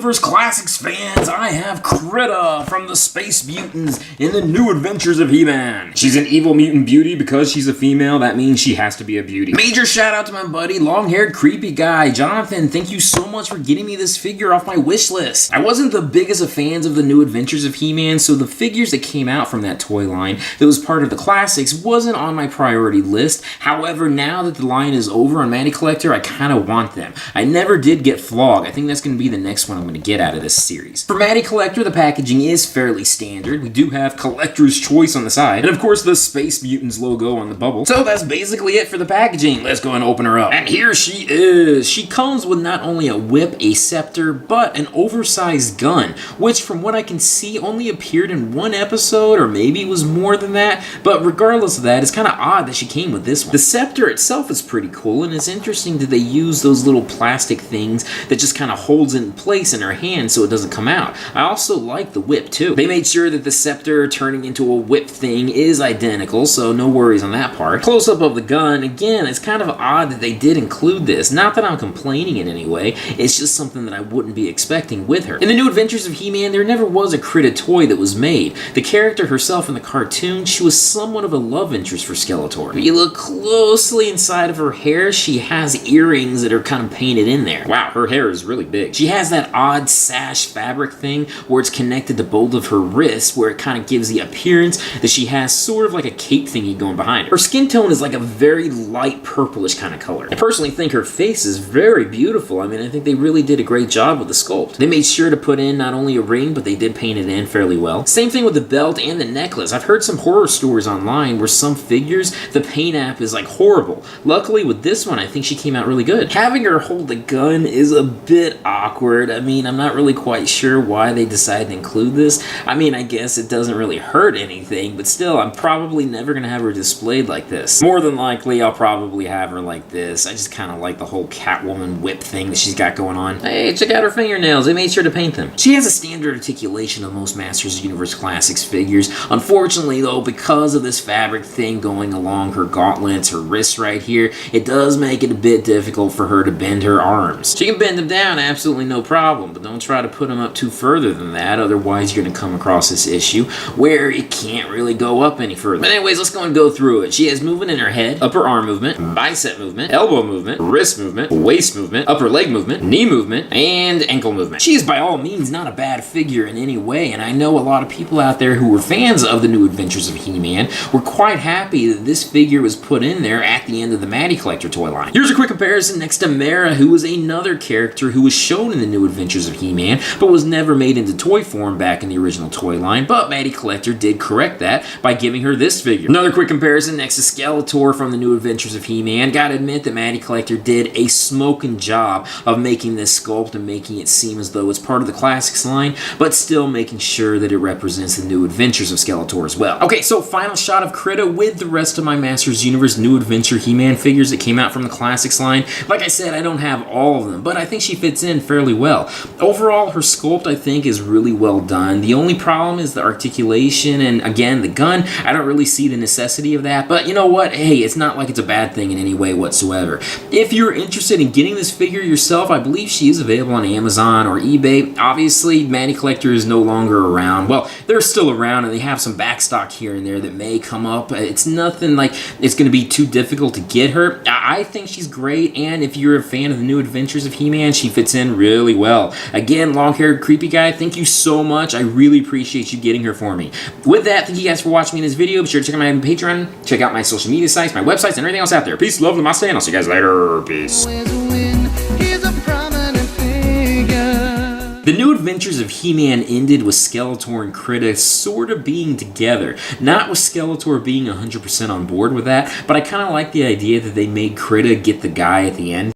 Universe Classics fans, I have Krita from the Space Mutants in the New Adventures of He-Man. She's an evil mutant beauty. Because she's a female, that means she has to be a beauty. Major shout out to my buddy, long-haired creepy guy, Jonathan. Thank you so much for getting me this figure off my wish list. I wasn't the biggest of fans of the New Adventures of He-Man, so the figures that came out from that toy line that was part of the classics wasn't on my priority list. However, now that the line is over on Matty Collector, I kind of want them. I never did get Flog. I think that's going to be the next one I'm going to get out of this series. For Matty Collector, the packaging is fairly standard. We do have Collector's Choice on the side, and of course the Space Mutants logo on the bubble. So that's basically it for the packaging. Let's go and open her up. And here she is. She comes with not only a whip, a scepter, but an oversized gun, which from what I can see only appeared in one episode, or maybe it was more than that, but regardless of that, it's kind of odd that she came with this one. The scepter itself is pretty cool, and it's interesting that they use those little plastic things that just kind of holds it in place in her hand so it doesn't come out. I also like the whip too. They made sure that the scepter turning into a whip thing is identical, so no worries on that part. Close-up of the gun, again, it's kind of odd that they did include this. Not that I'm complaining in any way, it's just something that I wouldn't be expecting with her. In the New Adventures of He-Man, there never was a Krita toy that was made. The character herself in the cartoon, she was somewhat of a love interest for Skeletor. If you look closely inside of her hair, she has earrings that are kind of painted in there. Wow, her hair is really big. She has that odd sash fabric thing where it's connected to both of her wrists, where it kind of gives the appearance that she has sort of like a cape thingy going behind her. Her skin tone is like a very light purplish kind of color. I personally think her face is very beautiful. I mean, I think they really did a great job with the sculpt. They made sure to put in not only a ring, but they did paint it in fairly well. Same thing with the belt and the necklace. I've heard some horror stories online where some figures, the paint app is like horrible. Luckily with this one, I think she came out really good. Having her hold the gun is a bit awkward. I mean, I'm not really quite sure why they decided to include this. I mean, I guess it doesn't really hurt anything, but still, I'm probably never going to have her displayed like this. More than likely, I'll probably have her like this. I just kind of like the whole Catwoman whip thing that she's got going on. Hey, check out her fingernails. They made sure to paint them. She has a standard articulation of most Masters of the Universe Classics figures. Unfortunately, though, because of this fabric thing going along her gauntlets, her wrists right here, it does make it a bit difficult for her to bend her arms. She can bend them down, absolutely no problem, but don't try to put them up too further than that, otherwise you're going to come across this issue where it can't really go up any further. But anyways, let's go and go through it. She has movement in her head, upper arm movement, bicep movement, elbow movement, wrist movement, waist movement, upper leg movement, knee movement, and ankle movement. She is by all means not a bad figure in any way, and I know a lot of people out there who were fans of the New Adventures of He-Man were quite happy that this figure was put in there at the end of the Matty Collector toy line. Here's a quick comparison next to Mara, who was another character who was shown in the New Adventures of He-Man, but was never made into toy form back in the original toy line, but Matty Collector did correct that by giving her this figure. Another quick comparison next to Skeletor from the New Adventures of He-Man. Gotta admit that Matty Collector did a smoking job of making this sculpt and making it seem as though it's part of the Classics line, but still making sure that it represents the New Adventures of Skeletor as well. Okay, so final shot of Krita with the rest of my Masters Universe New Adventure He-Man figures that came out from the Classics line. Like I said, I don't have all of them, but I think she fits in fairly well. Overall, her sculpt, I think, is really well done. The only problem is the articulation, and again, the gun. I don't really see the necessity of that, but you know what? Hey, it's not like it's a bad thing in any way whatsoever. If you're interested in getting this figure yourself, I believe she is available on Amazon or eBay. Obviously, Matty Collector is no longer around. Well, they're still around, and they have some backstock here and there that may come up. It's nothing like it's going to be too difficult to get her. I think she's great, and if you're a fan of the New Adventures of He-Man, she fits in really well. Again, long-haired creepy guy, thank you so much. I really appreciate you getting her for me. With that, thank you guys for watching me in this video. Be sure to check out my Patreon, check out my social media sites, my websites, and everything else out there. Peace, love, namaste, and I'll see you guys later. Peace. The New Adventures of He-Man ended with Skeletor and Krita sort of being together. Not with Skeletor being 100% on board with that, but I kind of like the idea that they made Krita get the guy at the end.